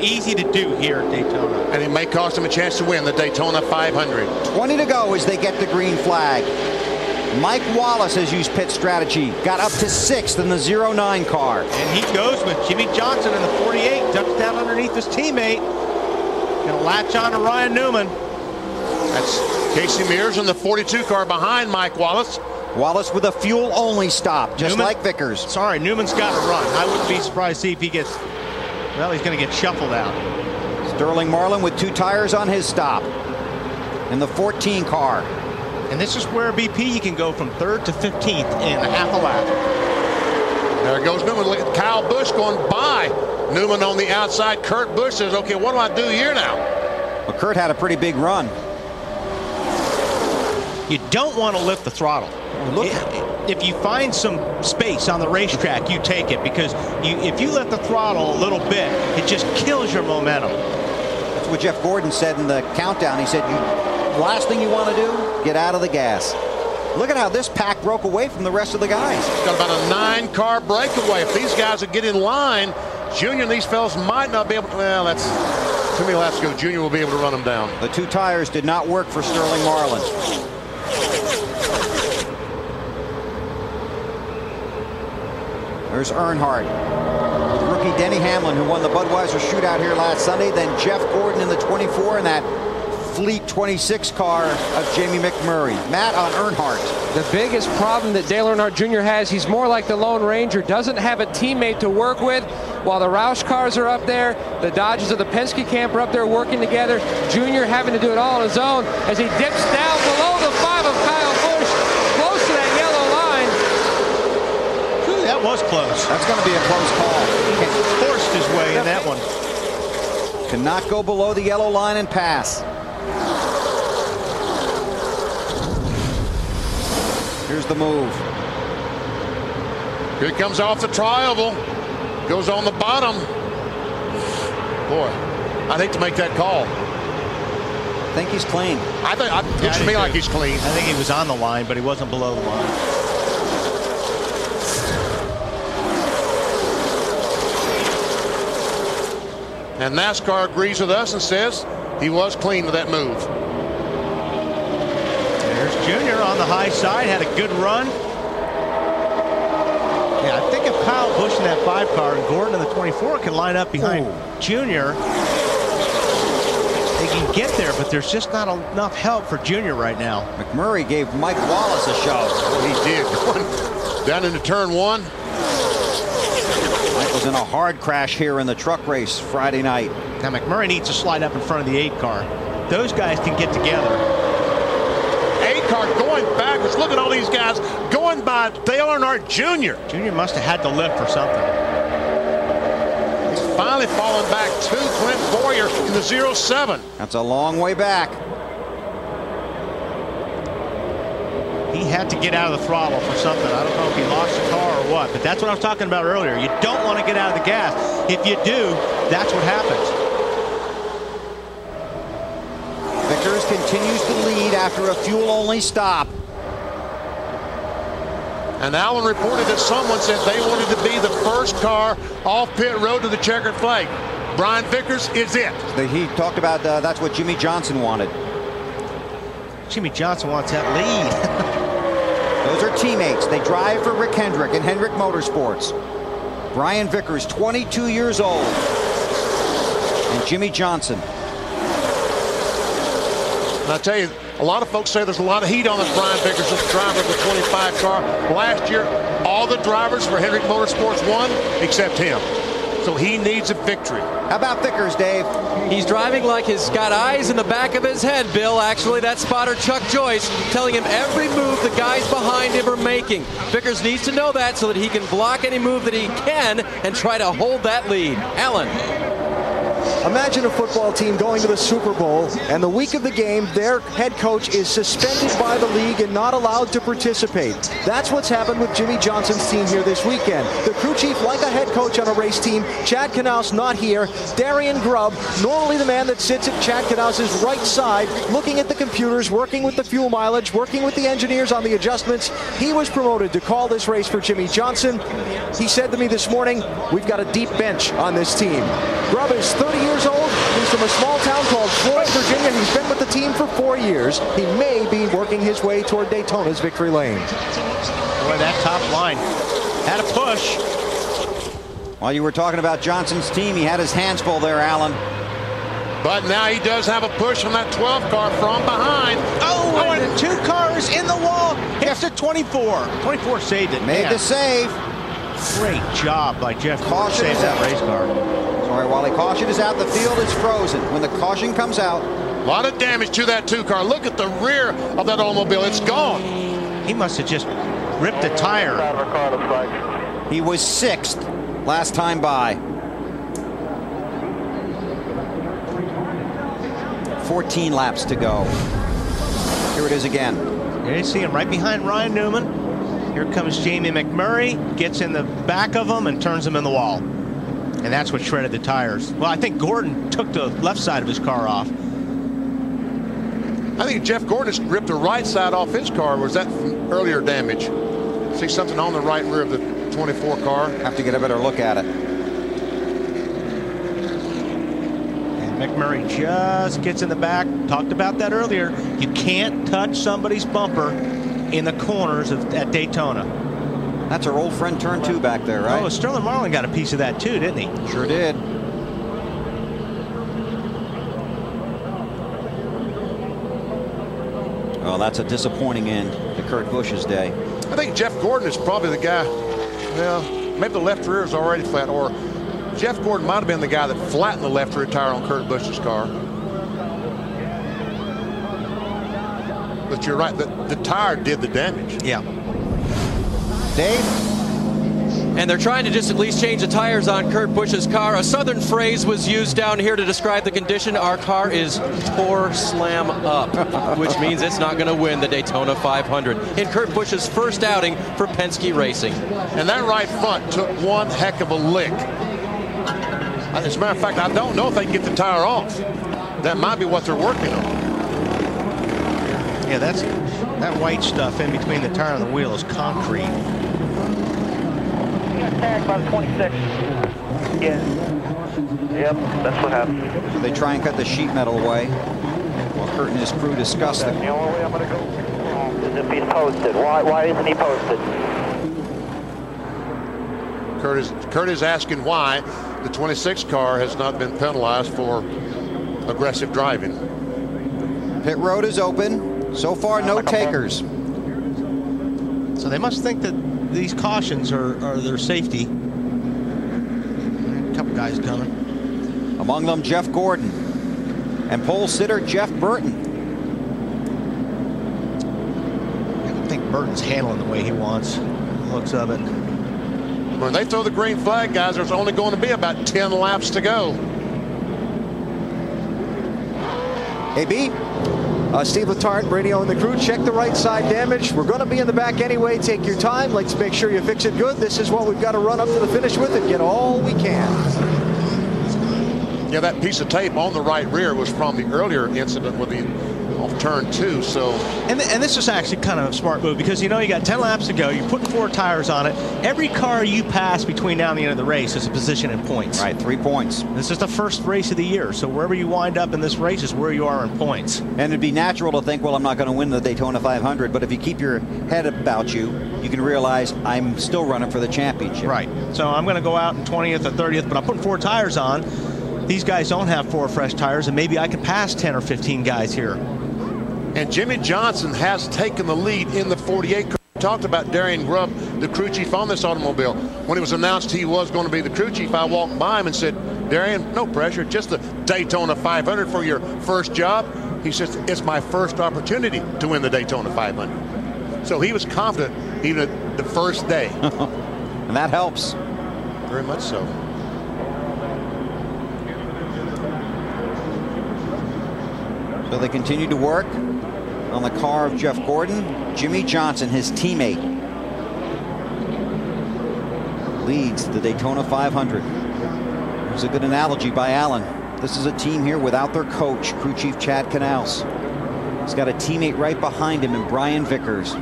Easy to do here at Daytona. And it may cost him a chance to win the Daytona 500. 20 to go as they get the green flag. Mike Wallace has used pit strategy. Got up to 6th in the 09 car. And he goes with Jimmy Johnson in the 48. Ducks down underneath his teammate. Gonna latch on to Ryan Newman. That's Casey Mears in the 42 car behind Mike Wallace. Wallace with a fuel-only stop, just Newman, like Vickers. Sorry, Newman's got to run. I wouldn't be surprised to see if he gets, well, he's going to get shuffled out. Sterling Marlin with 2 tires on his stop in the 14 car. And this is where BP, you can go from 3rd to 15th in a half a lap. There goes Newman. Look at Kyle Busch going by Newman on the outside. Kurt Busch says, okay, what do I do here now? Well, Kurt had a pretty big run. You don't want to lift the throttle. Look, if you find some space on the racetrack, you take it, because if you lift the throttle a little bit, it just kills your momentum. That's what Jeff Gordon said in the countdown. He said, last thing you want to do, get out of the gas. Look at how this pack broke away from the rest of the guys. Got about a 9-car breakaway. If these guys would get in line, Junior and these fellas might not be able to. Well, that's too many laps ago. Junior will be able to run them down. The 2 tires did not work for Sterling Marlin. There's Earnhardt with rookie Denny Hamlin, who won the Budweiser shootout here last Sunday. Then Jeff Gordon in the 24 and that Fleet 26 car of Jamie McMurray. Matt, on Earnhardt. The biggest problem that Dale Earnhardt Jr. has, he's more like the Lone Ranger, doesn't have a teammate to work with. While the Roush cars are up there, the Dodges of the Penske camp are up there working together. Jr. having to do it all on his own as he dips down below the 5 of Kyle Busch, close to that yellow line. Ooh, that was close. That's going to be a close call. He forced his way in that one. Cannot go below the yellow line and pass. Here's the move. Here it comes off the tri-oval. Goes on the bottom. Boy, I'd hate to make that call. I think he's clean. Looks to me like he's clean. I think he was on the line, but he wasn't below the line. And NASCAR agrees with us and says he was clean with that move. There's Junior on the high side, had a good run. Yeah, I think if Kyle Busch in that 5 car and Gordon in the 24 can line up behind Junior, they can get there, but there's just not enough help for Junior right now. McMurray gave Mike Wallace a shove. He did. Down into turn 1. Mike was in a hard crash here in the truck race Friday night. Now McMurray needs to slide up in front of the 8 car. Those guys can get together. 8 car going backwards. Look at all these guys going by Dale Earnhardt Jr. Junior must have had to lift for something. He's finally fallen back to Clint Boyer in the 07. That's a long way back. He had to get out of the throttle for something. I don't know if he lost the car or what, but that's what I was talking about earlier. You don't want to get out of the gas. If you do, that's what happens. Vickers continues to lead after a fuel-only stop. And Allen reported that someone said they wanted to be the first car off pit road to the checkered flag. Brian Vickers is it. He talked about that's what Jimmy Johnson wanted. Jimmy Johnson wants that lead. Those are teammates. They drive for Rick Hendrick and Hendrick Motorsports. Brian Vickers, 22 years old. And Jimmy Johnson. And I tell you, a lot of folks say there's a lot of heat on this Brian Vickers, this driver of the 25 car. Last year, all the drivers for Hendrick Motorsports won except him. So he needs a victory. How about Vickers, Dave? He's driving like he's got eyes in the back of his head, Bill. Actually, that spotter, Chuck Joyce, telling him every move the guys behind him are making. Vickers needs to know that so that he can block any move that he can and try to hold that lead. Alan. Imagine a football team going to the Super Bowl, and the week of the game, their head coach is suspended by the league and not allowed to participate. That's what's happened with Jimmy Johnson's team here this weekend. The crew chief, like a head coach on a race team, Chad Knaus not here. Darian Grubb, normally the man that sits at Chad Knaus's right side, looking at the computers, working with the fuel mileage, working with the engineers on the adjustments. He was promoted to call this race for Jimmy Johnson. He said to me this morning, we've got a deep bench on this team. Grubb is 30 years years old. He's from a small town called Floyd, Virginia. He's been with the team for 4 years. He may be working his way toward Daytona's victory lane. Boy, that top line had a push. While you were talking about Johnson's team, he had his hands full there, Alan. But now he does have a push on that 12 car from behind. Oh, and 2 cars in the wall. Hits the 24. 24 saved it. Made Man, the save. great job by Jeff. Caution Saved is that out. race car. Sorry, while the caution is out, the field is frozen. When the caution comes out, A lot of damage to that 2 car. Look at the rear of that automobile. It's gone. He must have just ripped a tire. he was 6th last time by. 14 laps to go. Here it is again. There you see him right behind Ryan Newman. Here comes Jamie McMurray, gets in the back of him and turns him in the wall. And that's what shredded the tires. Well, I think Gordon took the left side of his car off. I think Jeff Gordon just ripped the right side off his car. Was that from earlier damage? See something on the right rear of the 24 car? Have to get a better look at it. And McMurray just gets in the back. Talked about that earlier. You can't touch somebody's bumper in the corners at Daytona. That's our old friend turn 2 back there, right? Oh, Sterling Marlin got a piece of that too, didn't he? Sure did. Well, that's a disappointing end to Kurt Busch's day. I think Jeff Gordon is probably the guy. Well, maybe the left rear is already flat, or Jeff Gordon might have been the guy that flattened the left rear tire on Kurt Busch's car. But you're right, the tire did the damage. Yeah. Dave? And they're trying to just at least change the tires on Kurt Busch's car. A southern phrase was used down here to describe the condition. Our car is tore slam up, which means it's not going to win the Daytona 500 in Kurt Busch's first outing for Penske Racing. And that right front took one heck of a lick. As a matter of fact, I don't know if they can get the tire off. That might be what they're working on. Yeah, that white stuff in between the tire and the wheel is concrete. Tagged by the 26. Yeah. Yep, that's what happened. So they try and cut the sheet metal away while Kurt and his crew discuss the... The only way I'm going to go is if he's posted. Why isn't he posted? Kurt is asking why the 26 car has not been penalized for aggressive driving. Pit road is open. So far, no takers. So they must think that these cautions are their safety. A couple guys coming. Among them, Jeff Gordon and pole sitter Jeff Burton. I don't think Burton's handling the way he wants. Looks of it. When they throw the green flag, guys, there's only going to be about 10 laps to go. Hey, B. Steve Letarte, radio and the crew, check the right side damage. We're going to be in the back anyway. Take your time. Let's make sure you fix it good. This is what we've got to run up to the finish with and get all we can. Yeah, that piece of tape on the right rear was from the earlier incident with the off turn 2. So, and this is actually kind of a smart move because you know you got 10 laps to go. You're putting 4 tires on it. Every car you pass between now and the end of the race is a position in points. Right, 3 points. This is the first race of the year, so wherever you wind up in this race is where you are in points. And it'd be natural to think, well, I'm not going to win the Daytona 500, but if you keep your head about you, you can realize I'm still running for the championship. Right. So I'm going to go out in 20th or 30th, but I'm putting 4 tires on. These guys don't have 4 fresh tires, and maybe I can pass 10 or 15 guys here. and Jimmy Johnson has taken the lead in the 48 car. We talked about Darian Grubb, the crew chief on this automobile. When it was announced he was going to be the crew chief, I walked by him and said, Darian, no pressure, just the Daytona 500 for your first job. He says, it's my first opportunity to win the Daytona 500. So he was confident even at the first day. And that helps. Very much so. So they continue to work on the car of Jeff Gordon. Jimmy Johnson, his teammate, leads the Daytona 500. It was a good analogy by Alan. This is a team here without their coach, crew chief Chad Canals. He's got a teammate right behind him in Brian Vickers.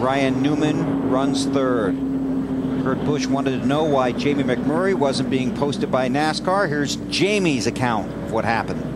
Ryan Newman runs third. Kurt Busch wanted to know why Jamie McMurray wasn't being posted by NASCAR. Here's Jamie's account of what happened.